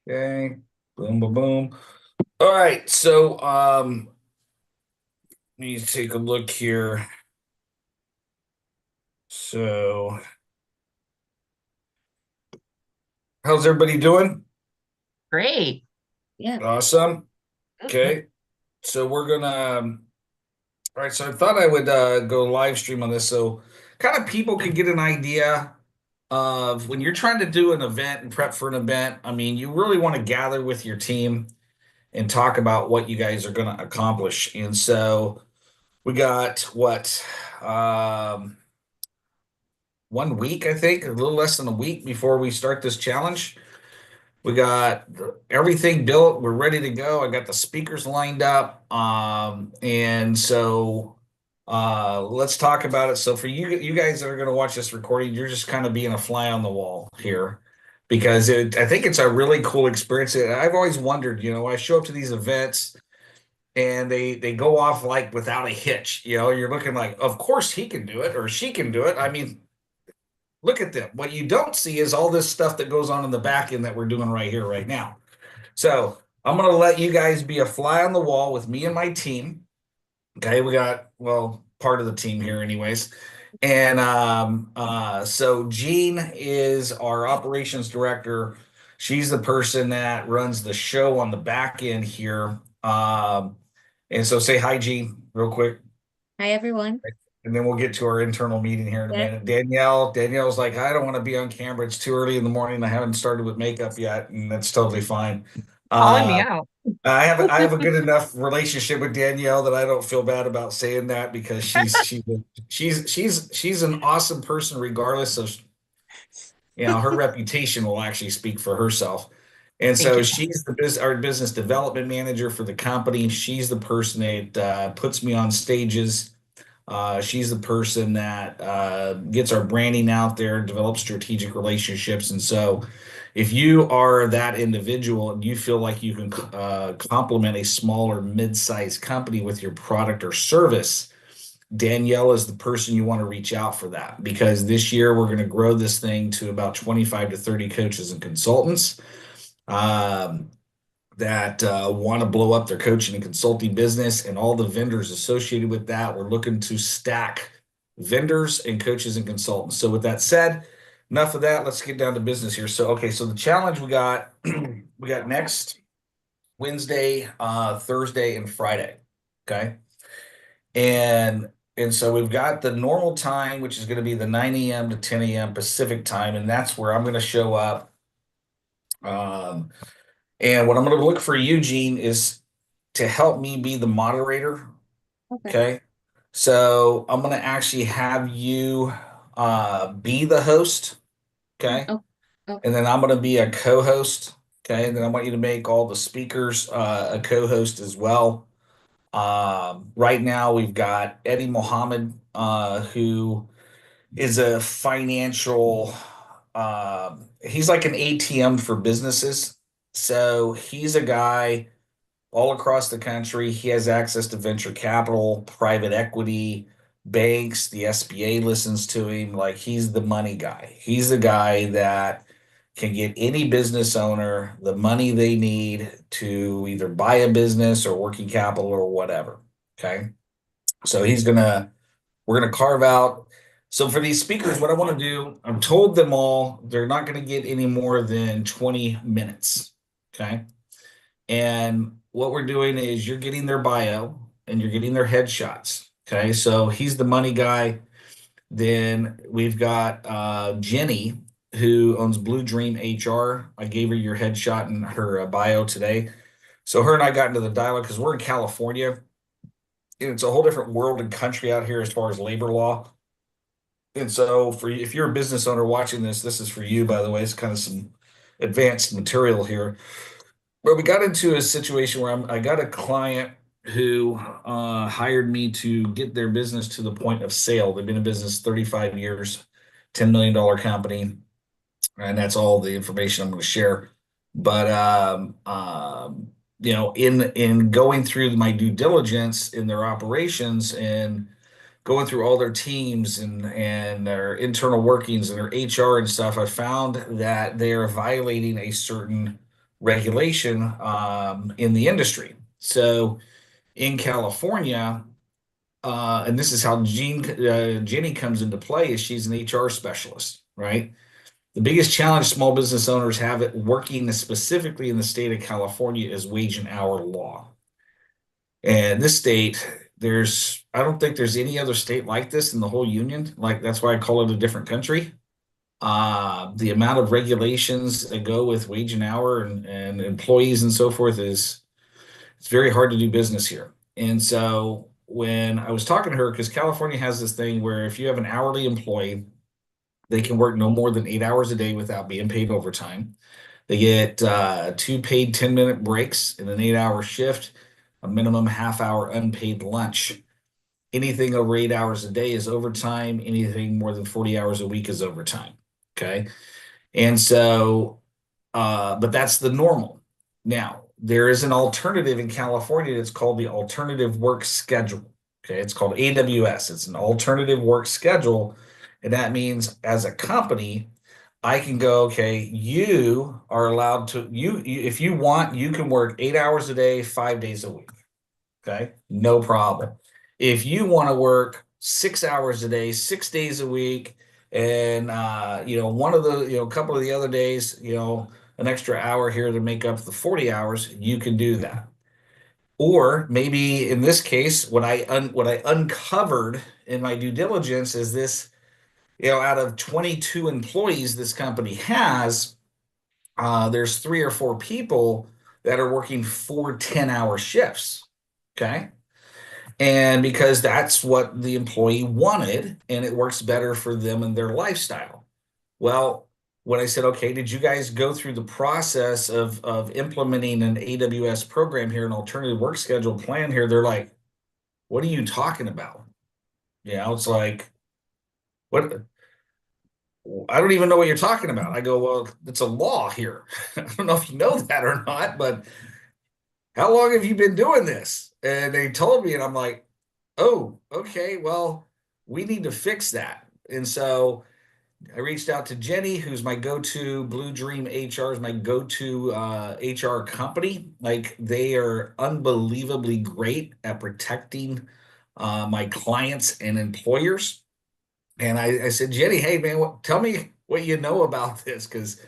Okay. Boom, boom, boom. All right. So, let me take a look here. So, how's everybody doing? Great. Yeah. Awesome. Mhm. Okay. So we're gonna, all right. So I thought I would go live stream on this so kind of people can get an idea of when you're trying to do an event and prep for an event. I mean, you really want to gather with your team and talk about what you guys are going to accomplish. And so we got what? Um, 1 week, I think, a little less than a week before we start this challenge. We got everything built. We're ready to go. I got the speakers lined up. And so let's talk about it. So for you guys that are going to watch this recording, you're just kind of being a fly on the wall here because I think it's a really cool experience. I've always wondered, I show up to these events and they go off like without a hitch. You're looking like, of course he can do it or she can do it. I mean, look at them. What you don't see is all this stuff that goes on in the back end that we're doing right here, right now. So I'm going to let you guys be a fly on the wall with me and my team. Okay. We got, well, part of the team here, anyways. And so Jean is our operations director. She's the person that runs the show on the back end here. And so say hi, Jean, real quick. Hi, everyone. And then we'll get to our internal meeting here in a Yeah. minute. Danielle's like, I don't want to be on camera. It's too early in the morning. I haven't started with makeup yet, and that's totally fine. Calling me Uh, out. I have a good enough relationship with Danielle that I don't feel bad about saying that because she's an awesome person regardless of her reputation will actually speak for herself. And Thank so you. she's our business development manager for the company. She's the person that puts me on stages. She's the person that gets our branding out there, develops strategic relationships. And so, if you are that individual and you feel like you can complement a smaller mid-sized company with your product or service, Danielle is the person you want to reach out for that because this year we're going to grow this thing to about 25 to 30 coaches and consultants. Um, that want to blow up their coaching and consulting business and all the vendors associated with that. We're looking to stack vendors and coaches and consultants. So, with that said, enough of that. Let's get down to business here. So, okay, so the challenge we got we got next Wednesday, Thursday, and Friday. Okay, and so we've got the normal time, which is going to be the 9 a.m. to 10 a.m. Pacific time, and that's where I'm going to show up. Um, and what I'm going to look for Eugene is to help me be the moderator. Okay. Okay. So I'm going to actually have you be the host. Okay. Oh, okay. And then I'm going to be a co-host. Okay. And then I want you to make all the speakers a co-host as well. Right now, we've got Eddie Mohammed, who is a financial, he's like an ATM for businesses. So he's a guy all across the country. He has access to venture capital, private equity, banks. The SBA listens to him. Like he's the money guy. He's the guy that can get any business owner the money they need to either buy a business or working capital or whatever. Okay. So we're gonna carve out. So for these speakers, what I want to do, I've told them all they're not going to get any more than 20 minutes. Okay. And what we're doing is you're getting their bio and you're getting their headshots. Okay. So he's the money guy. Then we've got Jenny, who owns Blue Dream HR. I gave her your headshot and her bio today. So her and I got into the dialogue because we're in California. And it's a whole different world and country out here as far as labor law. And so for if you're a business owner watching this, this is for you, by the way. It's kind of some advanced material here. But we got into a situation where I got a client who hired me to get their business to the point of sale. They've been in business 35 years, $10 million company, and that's all the information I'm going to share. But in going through my due diligence in their operations and going through all their teams and their internal workings and their HR and stuff, I found that they are violating a certain regulation in the industry. So in California, and this is how Jenny comes into play, is she's an HR specialist, right? The biggest challenge small business owners have at working specifically in the state of California is wage and hour law. And this state, I don't think there's any other state like this in the whole union. Like, that's why I call it a different country. The amount of regulations that go with wage and hour and employees and so forth it's very hard to do business here. And so when I was talking to her, because California has this thing where if you have an hourly employee, they can work no more than 8 hours a day without being paid overtime. They get 2 paid 10-minute breaks in an 8 hour shift, a minimum half-hour unpaid lunch. Anything over 8 hours a day is overtime. Anything more than 40 hours a week is overtime. Okay. And so, but that's the normal. Now, there is an alternative in California that's called the alternative work schedule. Okay. It's called AWS. It's an alternative work schedule. And that means as a company, I can go, okay, you are allowed to, if you want, you can work 8 hours a day, 5 days a week. Okay. No problem. If you want to work 6 hours a day, 6 days a week, and one of the, a couple of the other days, an extra hour here to make up the 40 hours, you can do that. Or maybe in this case, what I uncovered in my due diligence is this, out of 22 employees this company has, there's 3 or 4 people that are working 4 10-hour shifts. Okay. And because that's what the employee wanted, and it works better for them and their lifestyle. Well, when I said, okay, did you guys go through the process of implementing an AWS program here, an alternative work schedule plan here? They're like, what are you talking about? It's like, what? I don't even know what you're talking about. I go, well, it's a law here. I don't know if you know that or not, but how long have you been doing this? And they told me, and I'm like, oh, okay, well, we need to fix that. And so I reached out to Jenny, who's my go-to. Blue Dream HR is my go-to HR company. Like, they are unbelievably great at protecting my clients and employers. And I said, Jenny, hey man, tell me what you know about this, because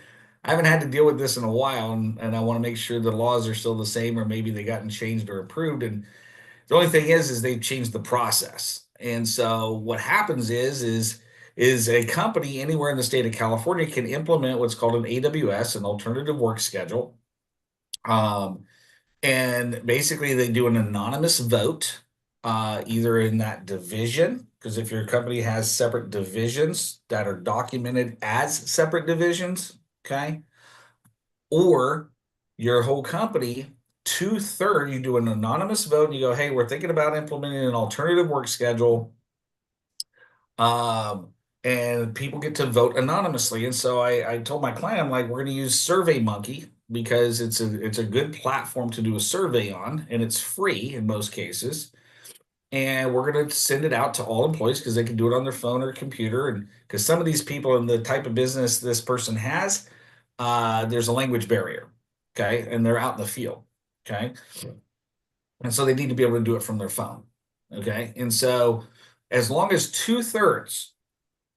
I haven't had to deal with this in a while, and I want to make sure the laws are still the same, or maybe they gotten changed or improved. And the only thing is they've changed the process. And so what happens is a company anywhere in the state of California can implement what's called an AWS, an alternative work schedule. And basically they do an anonymous vote, either in that division, because if your company has separate divisions that are documented as separate divisions, okay, or your whole company, 2/3, you do an anonymous vote and you go, hey, we're thinking about implementing an alternative work schedule. And people get to vote anonymously. And so I told my client, I'm like, we're going to use SurveyMonkey because it's a good platform to do a survey on, and it's free in most cases. And we're going to send it out to all employees because they can do it on their phone or computer. And because some of these people in the type of business this person has, there's a language barrier. Okay. And they're out in the field. Okay. And so they need to be able to do it from their phone. Okay. And so as long as 2/3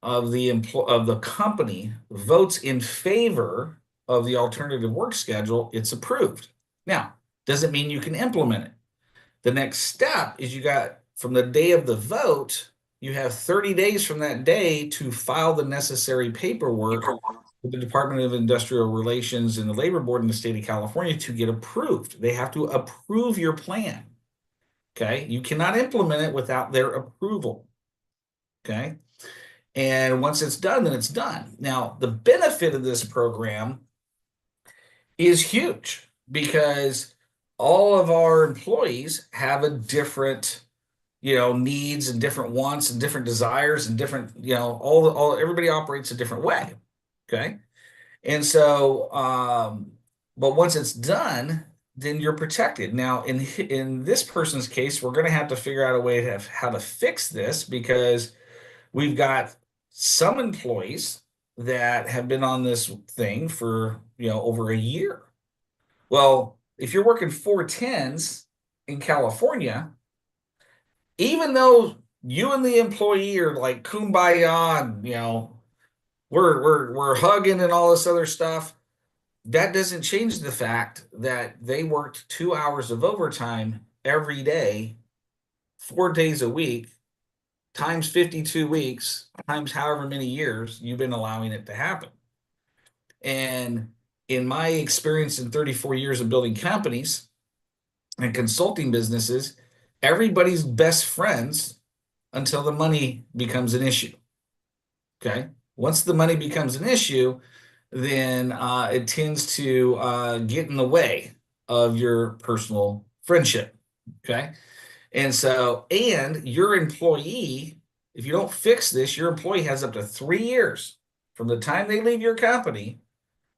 of the company votes in favor of the alternative work schedule, it's approved. Now, doesn't mean you can implement it. The next step is you got, from the day of the vote, you have 30 days from that day to file the necessary paperwork with the Department of Industrial Relations and the Labor Board in the state of California to get approved. They have to approve your plan. Okay. You cannot implement it without their approval. Okay. And once it's done, then it's done. Now, the benefit of this program is huge because all of our employees have a different, needs and different wants and different desires and different, everybody operates a different way. Okay. And so, but once it's done, then you're protected. Now, in this person's case, we're going to have to figure out a way to how to fix this, because we've got some employees that have been on this thing for, over a year. Well, if you're working 410s in California, even though you and the employee are like kumbaya, and, we're hugging and all this other stuff, that doesn't change the fact that they worked 2 hours of overtime every day, 4 days a week, times 52 weeks, times however many years you've been allowing it to happen. And in my experience in 34 years of building companies and consulting businesses, everybody's best friends until the money becomes an issue. Okay. Once the money becomes an issue, then it tends to get in the way of your personal friendship. Okay. And your employee, if you don't fix this, your employee has up to 3 years from the time they leave your company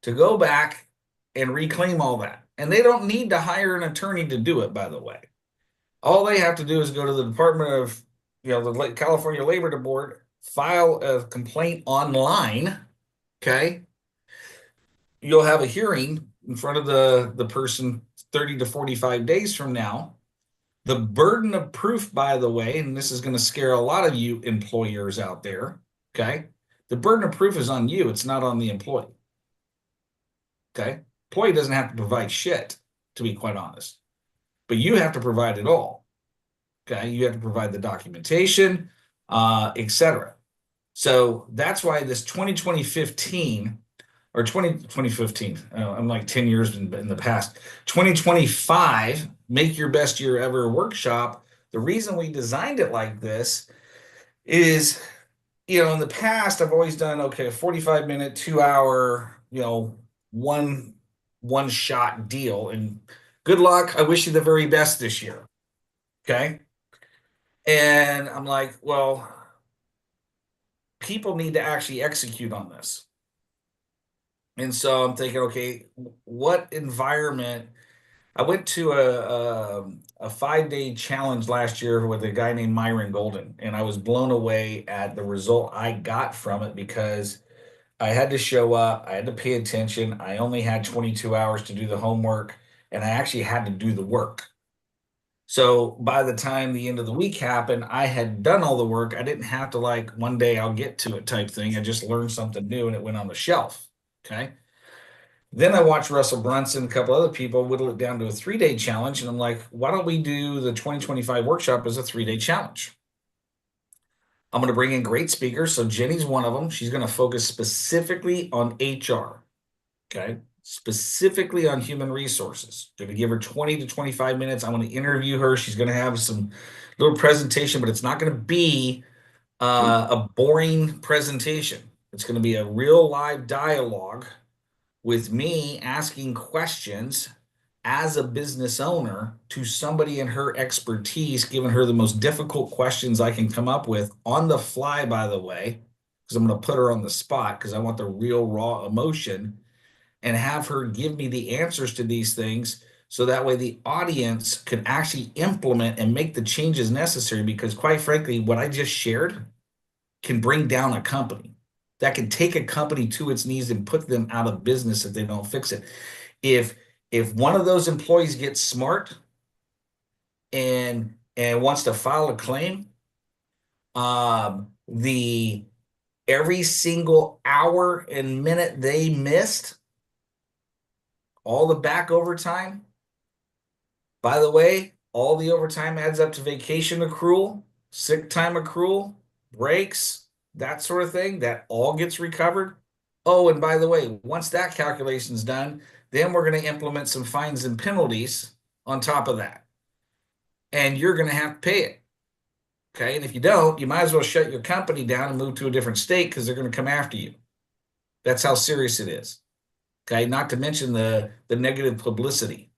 to go back and reclaim all that. And they don't need to hire an attorney to do it, by the way. All they have to do is go to the Department of, the California Labor Board, file a complaint online. Okay. You'll have a hearing in front of the person 30 to 45 days from now. The burden of proof, by the way, and this is going to scare a lot of you employers out there. Okay. The burden of proof is on you. It's not on the employee. Okay. Employee doesn't have to provide shit, to be quite honest, but you have to provide it all. Okay. You have to provide the documentation, etc. So that's why this 2015 or 2015, I'm like 10 years in the past, 2025, Make Your Best Year Ever workshop. The reason we designed it like this is, in the past, I've always done, okay, a 45-minute, 2 hour, one shot deal. And good luck. I wish you the very best this year. Okay. And I'm like, well, people need to actually execute on this. And so I'm thinking, okay, what environment? I went to a 5-day challenge last year with a guy named Myron Golden, and I was blown away at the result I got from it because I had to show up, I had to pay attention. I only had 22 hours to do the homework, and I actually had to do the work. So by the time the end of the week happened, I had done all the work. I didn't have to like one day I'll get to it type thing. I just learned something new and it went on the shelf. Okay. Then I watched Russell Brunson, a couple other people whittle it down to a 3-day challenge. And I'm like, why don't we do the 2025 workshop as a 3-day challenge? I'm going to bring in great speakers. So Jenny's one of them. She's going to focus specifically on HR. Okay. Specifically on human resources. Going to give her 20 to 25 minutes. I'm going to interview her. She's going to have some little presentation, but it's not going to be a boring presentation. It's going to be a real live dialogue with me asking questions as a business owner to somebody in her expertise, giving her the most difficult questions I can come up with on the fly, by the way, because I'm going to put her on the spot because I want the real raw emotion and have her give me the answers to these things. So that way the audience can actually implement and make the changes necessary. Because quite frankly, what I just shared can bring down a company. That can take a company to its knees and put them out of business if they don't fix it. If one of those employees gets smart and wants to file a claim, the every single hour and minute they missed, all the back overtime, by the way, all the overtime adds up to vacation accrual, sick time accrual, breaks, that sort of thing. That all gets recovered. Oh, and by the way, once that calculation's done, then we're going to implement some fines and penalties on top of that. And you're going to have to pay it. Okay. And if you don't, you might as well shut your company down and move to a different state because they're going to come after you. That's how serious it is. Okay. Not to mention the negative publicity.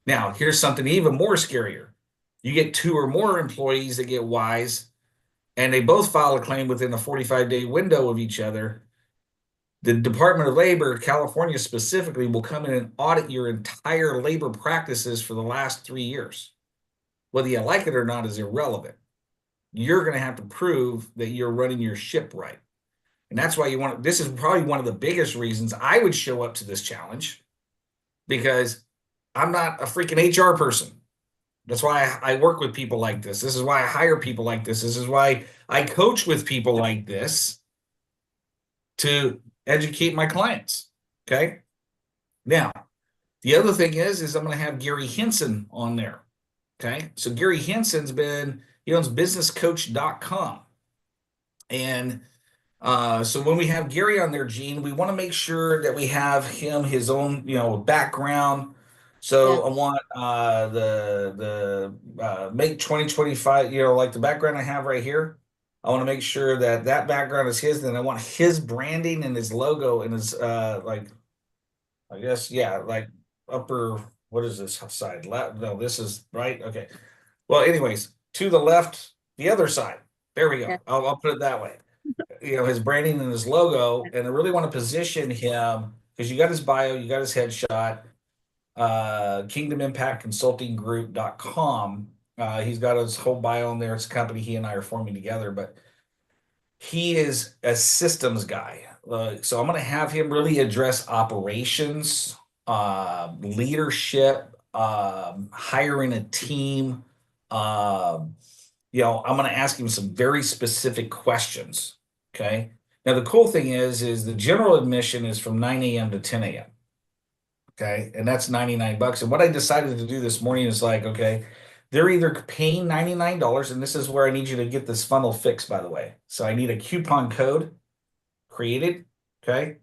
Now, here's something even more scarier. You get 2 or more employees that get wise and they both file a claim within a 45-day window of each other. The Department of Labor, California specifically, will come in and audit your entire labor practices for the last 3 years. Whether you like it or not is irrelevant. You're going to have to prove that you're running your ship right. And that's why this is probably one of the biggest reasons I would show up to this challenge, because I'm not a freaking HR person. That's why I work with people like this. This is why I hire people like this. This is why I coach with people like this to educate my clients. Okay. Now, the other thing is I'm going to have Gary Henson on there. Okay. So Gary Henson's he owns businesscoach.com. And so when we have Gary on there, Gene, we want to make sure that we have his own, background. So Yeah. I want the make 2025, like the background I have right here. I want to make sure that that background is his. Then I want his branding and his logo and his like, I guess, yeah, like upper, what is this side? Left? No, this is right. Okay. Well, anyways, to the left, the other side. There we Yeah. go. I'll put it that way. His branding and his logo, and I really want to position him because you got his bio, you got his headshot, kingdomimpactconsultinggroup.com. He's got his whole bio in there. It's a company he and I are forming together, but he is a systems guy. So I'm going to have him really address operations, leadership, hiring a team. I'm going to ask him some very specific questions. Okay. Now the cool thing is the general admission is from 9 a.m. to 10 a.m. Okay, and that's $99. And what I decided to do this morning is like, okay, they're either paying $99, and this is where I need you to get this funnel fixed, by the way. So I need a coupon code created. Okay.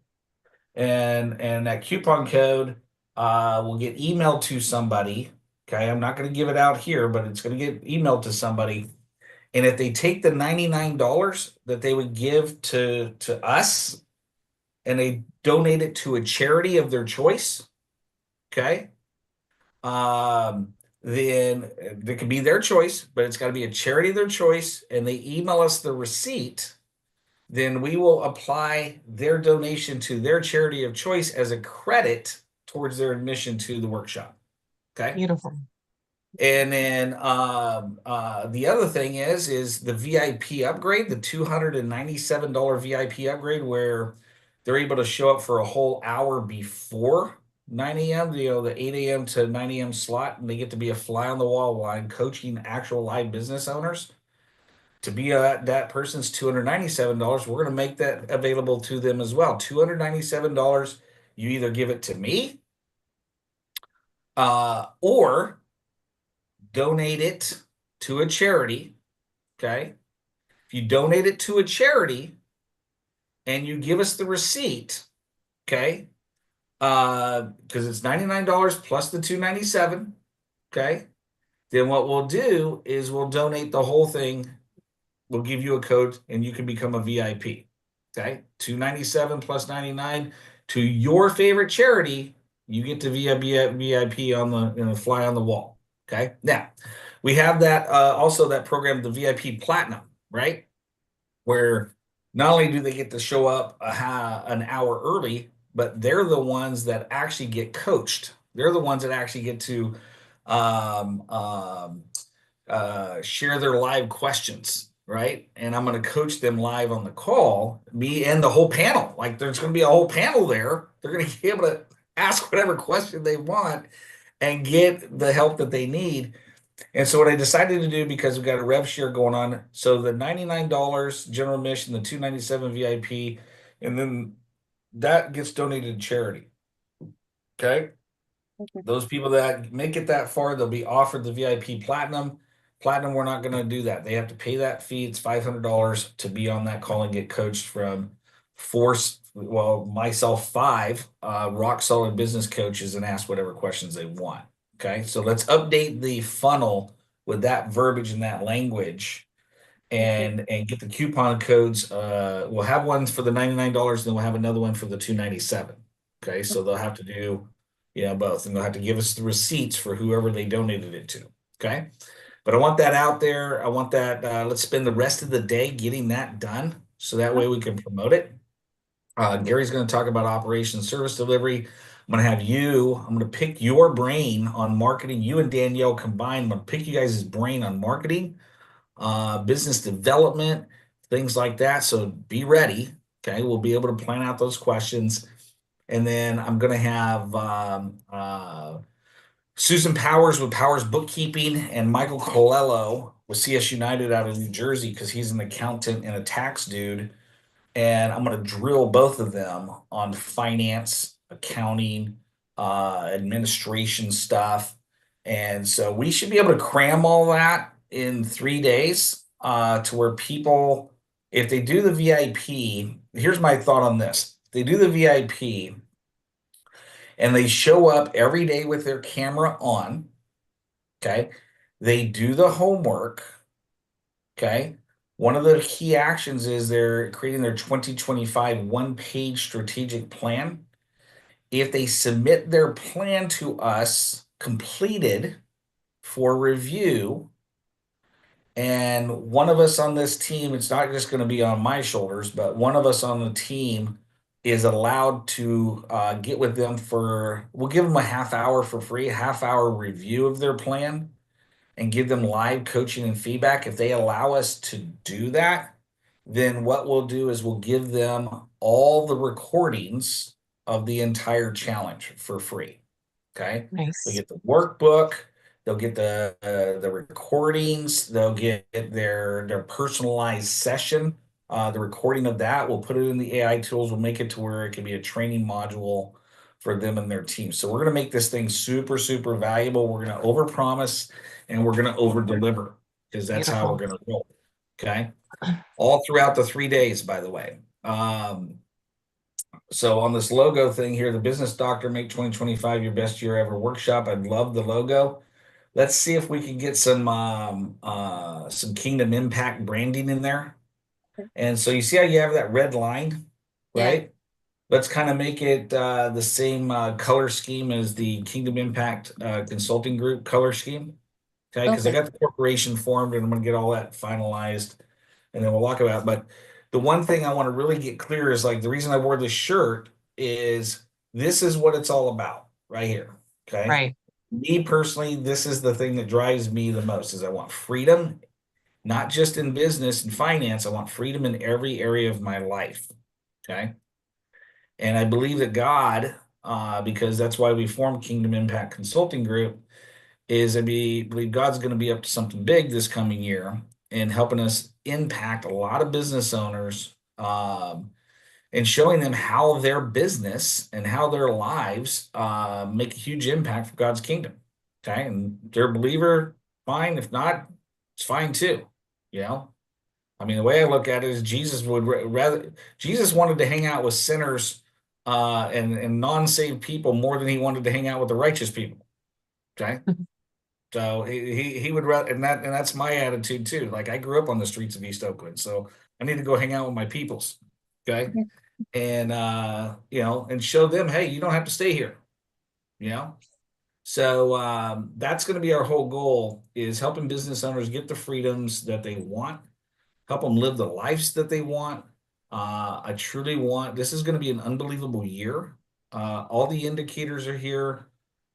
And that coupon code will get emailed to somebody. Okay. I'm not going to give it out here, but it's going to get emailed to somebody. And if they take the $99 that they would give to us and they donate it to a charity of their choice, okay, then it could be their choice, but it's got to be a charity of their choice, and they email us the receipt, then we will apply their donation to their charity of choice as a credit towards their admission to the workshop. Okay. Beautiful. And then the other thing is the VIP upgrade, the $297 VIP upgrade, where they're able to show up for a whole hour before 9 a.m., the 8 a.m. to 9 a.m. slot, and they get to be a fly on the wall while I'm coaching actual live business owners. To be that person's $297, we're going to make that available to them as well. $297, you either give it to me or donate it to a charity. Okay. If you donate it to a charity and you give us the receipt, okay, because it's $99 plus the $297, okay, then what we'll do is we'll donate the whole thing. We'll give you a code and you can become a VIP. Okay. $297 plus 99 to your favorite charity. You get to be a VIP on the fly on the wall. Okay. Now we have that also that program, the VIP Platinum, right? Where not only do they get to show up an hour early, but they're the ones that actually get coached. They're the ones that actually get to share their live questions, right? And I'm going to coach them live on the call, me and the whole panel. Like there's going to be a whole panel there. They're going to be able to ask whatever question they want and get the help that they need. And so what I decided to do, because we've got a rev share going on, so the $99 general admission, the $297 VIP, and then that gets donated to charity. Okay. Those people that make it that far, they'll be offered the VIP Platinum. Platinum, we're not going to do that. They have to pay that fee. It's $500 to be on that call and get coached from myself, 5 rock solid business coaches, and ask whatever questions they want. Okay, so let's update the funnel with that verbiage and that language, and get the coupon codes. We'll have one for the $99, then we'll have another one for the $297. Okay, so they'll have to do both, and they'll have to give us the receipts for whoever they donated it to. Okay, but I want that out there. I want that. Let's spend the rest of the day getting that done, so that way we can promote it. Gary's going to talk about operation service delivery. I'm going to pick your brain on marketing. You and Danielle combined, I'm going to pick you guys' brain on marketing, business development, things like that. So be ready. Okay. We'll be able to plan out those questions. And then I'm going to have Susan Powers with Powers Bookkeeping and Michael Colello with CS United out of New Jersey because he's an accountant and a tax dude. And I'm going to drill both of them on finance, accounting, administration stuff. And so we should be able to cram all that in 3 days to where people, if they do the VIP, here's my thought on this. If they do the VIP and they show up every day with their camera on, okay, they do the homework, okay. One of the key actions is they're creating their 2025 one-page strategic plan. If they submit their plan to us completed for review, and one of us on this team, it's not just going to be on my shoulders, but one of us on the team is allowed to get with them we'll give them a half hour for free, a half hour review of their plan and give them live coaching and feedback. If they allow us to do that, then what we'll do is we'll give them all the recordings of the entire challenge for free. Okay. Nice. They'll get the workbook, they'll get the recordings, they'll get their personalized session. The recording of that, we'll put it in the AI tools, we'll make it to where it can be a training module for them and their team. So we're going to make this thing super, super valuable. We're going to overpromise and we're going to over deliver because that's how we're going to roll. Okay. All throughout the 3 days, by the way. So on this logo thing here, the Business Doctor Make 2025 Your Best Year Ever workshop. I love the logo. Let's see if we can get some Kingdom Impact branding in there. And so you see how you have that red line, right? Yeah. Let's kind of make it the same color scheme as the Kingdom Impact Consulting Group color scheme. Okay, because I got the corporation formed and I'm going to get all that finalized and then we'll walk about. But the one thing I want to really get clear is like the reason I wore this shirt is this is what it's all about right here. Okay. Right. Me personally, this is the thing that drives me the most is I want freedom, not just in business and finance. I want freedom in every area of my life. Okay. And I believe that God, because that's why we formed Kingdom Impact Consulting Group, is I believe God's going to be up to something big this coming year and helping us impact a lot of business owners and showing them how their business and how their lives make a huge impact for God's kingdom. Okay. And if they're a believer, fine. If not, it's fine too. You know, I mean, the way I look at it is Jesus Jesus wanted to hang out with sinners and non-saved people more than he wanted to hang out with the righteous people. Okay. So he would rather, and that's my attitude too. Like I grew up on the streets of East Oakland, so I need to go hang out with my peoples. Okay. And and show them, hey, you don't have to stay here. So that's going to be our whole goal is helping business owners get the freedoms that they want, help them live the lives that they want. I truly want, this is going to be an unbelievable year. All the indicators are here.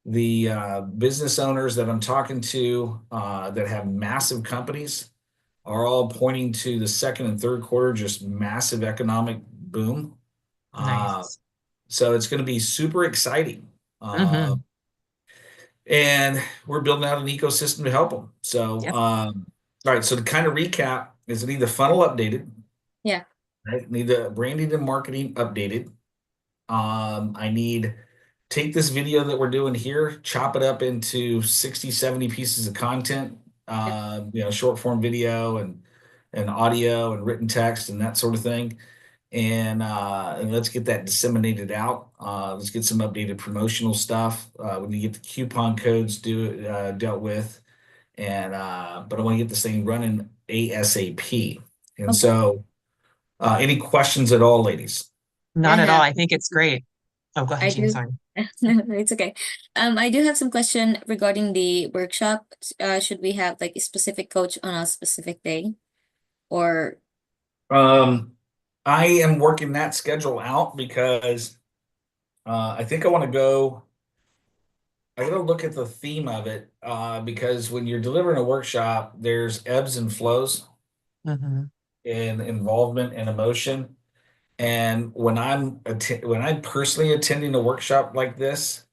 The business owners that I'm talking to that have massive companies are all pointing to the second and third quarter, just massive economic boom. Nice. So it's going to be super exciting. And we're building out an ecosystem to help them. So, all right. So to kind of recap is I need the funnel updated. Yeah. I need the branding and marketing updated. I need take this video that we're doing here, chop it up into 60, 70 pieces of content, short form video and audio and written text and that sort of thing. And let's get that disseminated out. Let's get some updated promotional stuff. We need to get the coupon codes dealt with. And but I want to get this thing running ASAP. And so any questions at all, ladies? Not at all. I think it's great. Oh, go ahead, Jean, sorry. No, it's okay. I do have some question regarding the workshop. Should we have like a specific coach on a specific day? Or I am working that schedule out because I think I want to go. I got to look at the theme of it because when you're delivering a workshop, there's ebbs and flows and involvement and emotion. And when I'm personally attending a workshop like this,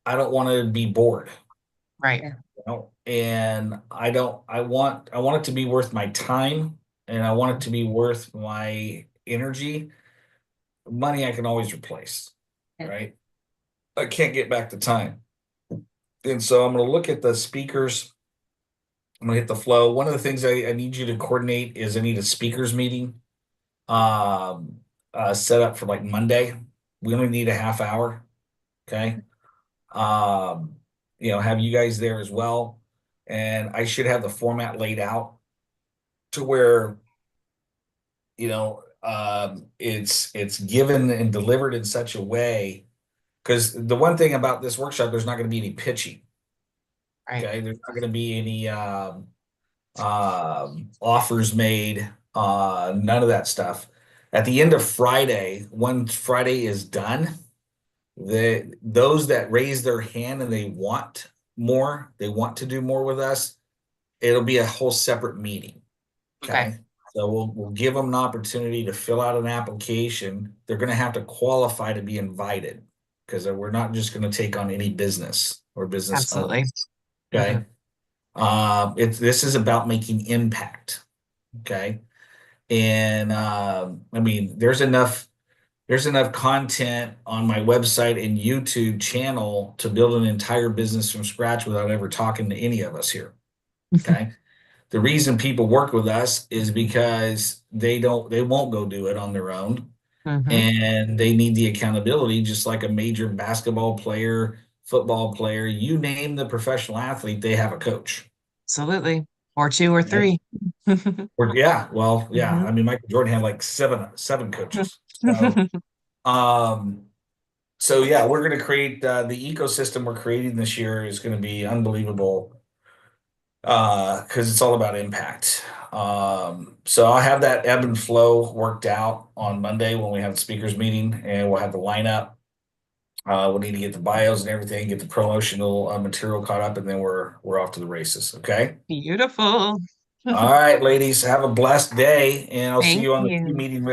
I don't want to be bored, Right. Yeah. you know? And I want it to be worth my time, and I want it to be worth my energy. Money I can always replace, Yeah. right? I can't get back the time. And so I'm going to look at the speakers. I'm going to hit the flow. One of the things I need you to coordinate is I need a speakers meeting set up for like Monday. We only need a half hour. Okay. Um, have you guys there as well. And I should have the format laid out to where, it's given and delivered in such a way. Because the one thing about this workshop, there's not going to be any pitching. Right. Okay. There's not going to be any offers made, none of that stuff. At the end of Friday, when Friday is done, those that raise their hand and they want more, they want to do more with us, it'll be a whole separate meeting. Okay. So we'll give them an opportunity to fill out an application. They're going to have to qualify to be invited, because we're not just going to take on any business or business Absolutely. owners. Okay. This is about making impact. Okay. And I mean, there's enough content on my website and YouTube channel to build an entire business from scratch without ever talking to any of us here. Okay. The reason people work with us is because they won't go do it on their own. Mhm. And they need the accountability, just like a major basketball player, football player, you name the professional athlete, they have a coach. Absolutely. Or two or Right? three. Or yeah, well, yeah. Mhm. I mean, Michael Jordan had like seven coaches. So yeah, we're going to create the ecosystem we're creating this year is going to be unbelievable, because it's all about impact. So I'll have that ebb and flow worked out on Monday when we have the speakers meeting, and we'll have the lineup. We'll need to get the bios and everything, get the promotional material caught up, and then we're off to the races. Okay. Beautiful. All right, ladies, have a blessed day, and I'll see Thank you on the you. meeting.